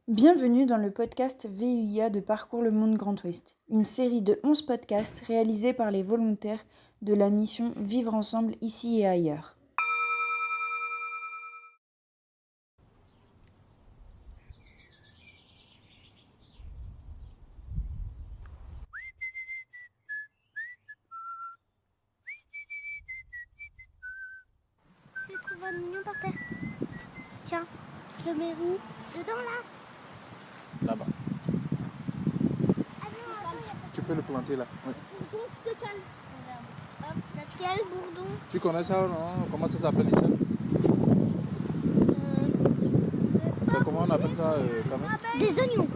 Bienvenue dans le podcast VUIA de Parcours le Monde Grand Ouest, une série de 11 podcasts réalisés par les volontaires de la mission Vivre ensemble ici et ailleurs. J'ai trouvé un oignon par terre. Tiens, je le mets où? Dedans là. Là-bas. Ah non, attends, Tu peux le planter là. Oui. bourdon, tu te calmes. Hop, là, quel bourdon? Tu connais ça, non? Comment ça s'appelle ici? C'est comment on appelle ça quand même? Des oignons.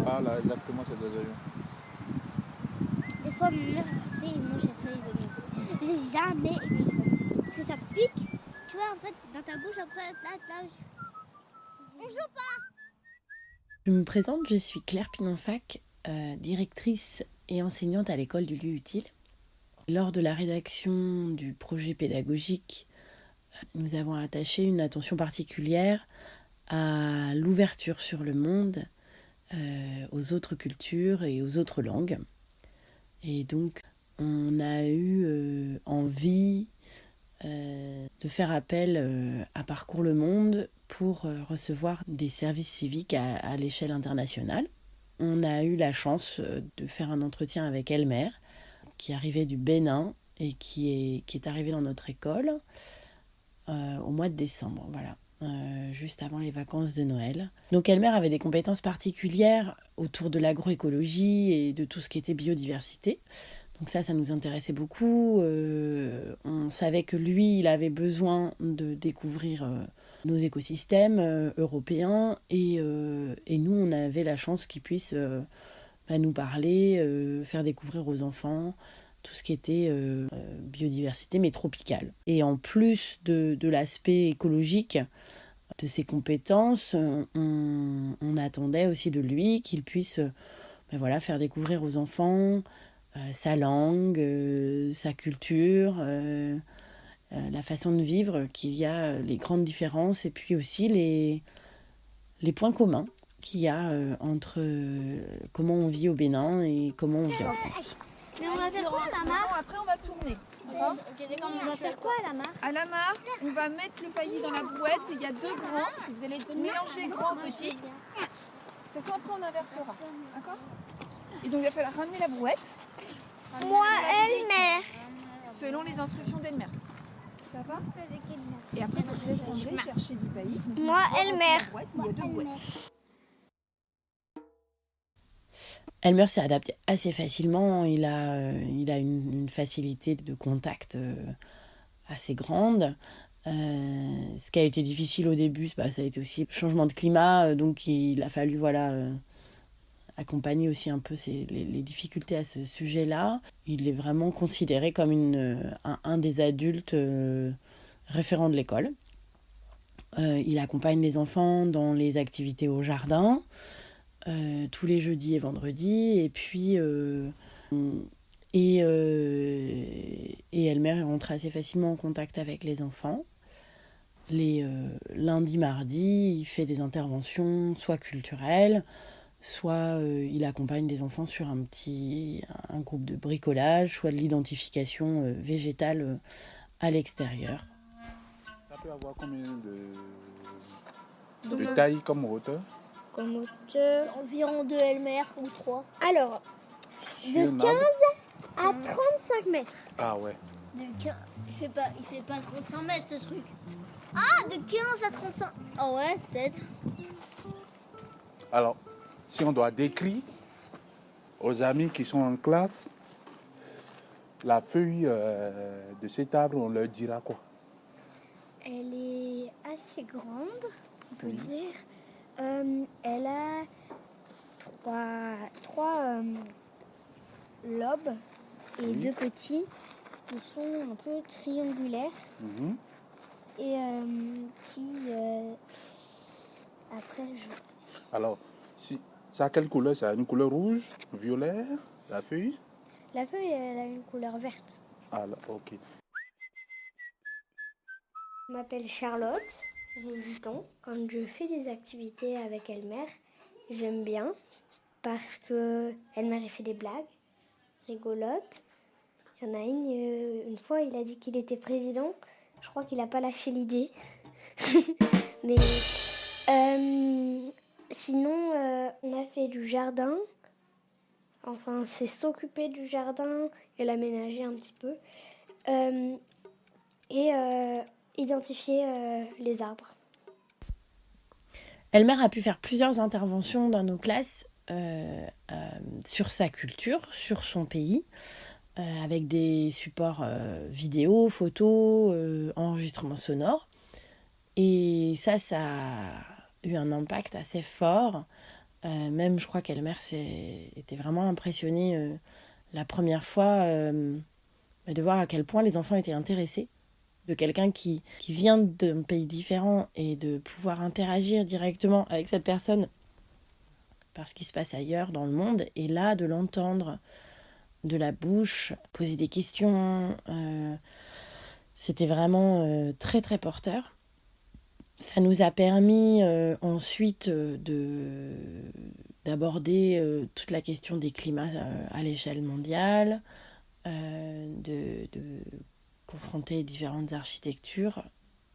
Ah là, exactement, c'est des oignons. Des fois, ma mère fait, moi j'ai fait les oignons. J'ai jamais aimé les oignons. Parce que ça pique. Tu vois, en fait, dans ta bouche, après, là, on joue pas. Je me présente, je suis Claire Pinonfac, directrice et enseignante à l'école du lieu utile. Lors de la rédaction du projet pédagogique, nous avons attaché une attention particulière à l'ouverture sur le monde, aux autres cultures et aux autres langues. Et donc, on a eu envie de faire appel à Parcours le Monde pour recevoir des services civiques à l'échelle internationale. On a eu la chance de faire un entretien avec Elmer, qui arrivait du Bénin et qui est arrivé dans notre école au mois de décembre, juste avant les vacances de Noël. Donc Elmer avait des compétences particulières autour de l'agroécologie et de tout ce qui était biodiversité. Donc ça nous intéressait beaucoup. On savait que lui, il avait besoin de découvrir nos écosystèmes européens et nous, on avait la chance qu'il puisse nous parler, faire découvrir aux enfants tout ce qui était biodiversité, mais tropicale. Et en plus de l'aspect écologique de ses compétences, on attendait aussi de lui qu'il puisse faire découvrir aux enfants sa langue, sa culture, la façon de vivre, qu'il y a les grandes différences et puis aussi les points communs qu'il y a entre comment on vit au Bénin et comment on vit en France. Mais on va faire quoi à la mare? Après, on va tourner. D'accord. On va faire quoi à la mare? À la mare, on va mettre le paillis dans la brouette. Il y a deux grands. Vous allez mélanger grand petit. De toute façon, après, on inversera. D'accord. Et donc, il va falloir ramener la brouette. Moi, Elmer. Selon les instructions d'Elmer. Ça va? Et après, vous descendrez chercher du paillis. Moi, Elmer. Il y a deux brouettes. Elmer s'est adapté assez facilement. Il a une facilité de contact assez grande. Ce qui a été difficile au début, ça a été aussi le changement de climat. Donc il a fallu accompagner aussi un peu les difficultés à ce sujet-là. Il est vraiment considéré comme un des adultes référents de l'école. Il accompagne les enfants dans les activités au jardin. Tous les jeudis et vendredis, et puis Elmer est rentré assez facilement en contact avec les enfants. Les lundis, mardis, il fait des interventions soit culturelles, soit il accompagne des enfants sur un groupe de bricolage, soit de l'identification végétale à l'extérieur. Ça peut avoir combien de taille comme hauteur? Comme hauteur, environ 2 Elmer ou 3. Alors, de 15 à 35 mètres. Ah ouais. De 15... il fait pas 35 mètres ce truc. Ah, de 15 à 35. Ah ouais, peut-être. Alors, si on doit décrire aux amis qui sont en classe la feuille de cet arbre, on leur dira quoi? Elle est assez grande, on peut dire. Elle a trois lobes et deux petits qui sont un peu triangulaires et qui après Alors, ça a quelle couleur? Ça a une couleur rouge, violet, la feuille? la feuille elle a une couleur verte. Ah là, ok. Je m'appelle Charlotte, j'ai 8 ans. Quand je fais des activités avec Elmer, j'aime bien parce que elle fait des blagues rigolotes. Il y en a une fois, il a dit qu'il était président. Je crois qu'il n'a pas lâché l'idée. Mais sinon, on a fait du jardin. Enfin, c'est s'occuper du jardin et l'aménager un petit peu. Et identifier les arbres. Elmer a pu faire plusieurs interventions dans nos classes sur sa culture, sur son pays, avec des supports vidéo, photos, enregistrements sonores. Et ça a eu un impact assez fort. Même, je crois qu'Elmer était vraiment impressionné la première fois de voir à quel point les enfants étaient intéressés. De quelqu'un qui vient d'un pays différent et de pouvoir interagir directement avec cette personne par ce qui se passe ailleurs dans le monde. Et là, de l'entendre de la bouche, poser des questions, c'était vraiment très très porteur. Ça nous a permis ensuite d'aborder toute la question des climats à l'échelle mondiale, de confronter différentes architectures,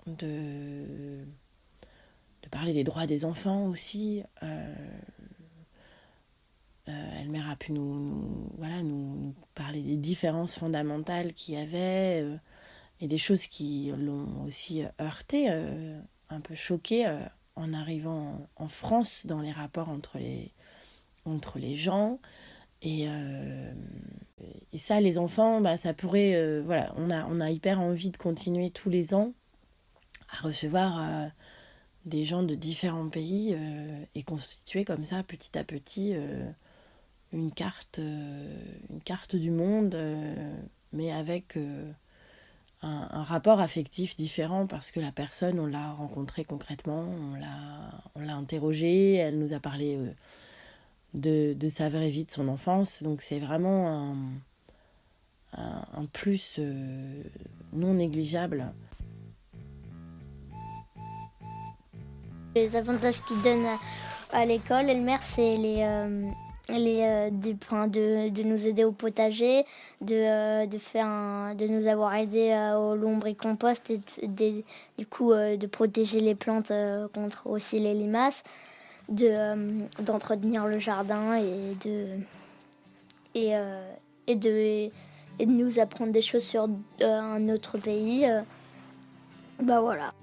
de parler des droits des enfants aussi. Elmer a pu nous parler des différences fondamentales qu'il y avait et des choses qui l'ont aussi heurté, un peu choqué en arrivant en France dans les rapports entre les gens. Et ça, les enfants, ça pourrait... on a hyper envie de continuer tous les ans à recevoir des gens de différents pays et constituer comme ça, petit à petit, une carte du monde, mais avec un rapport affectif différent parce que la personne, on l'a rencontrée concrètement, on l'a interrogée, elle nous a parlé... de sa vraie vie, de son enfance. Donc c'est vraiment un plus non négligeable. Les avantages qu'ils donnent à l'école, Elmer, c'est de nous aider au potager, de nous avoir aidé au lombricompost et du coup de protéger les plantes contre aussi les limaces. D'entretenir le jardin et de nous apprendre des choses sur un autre pays. Voilà.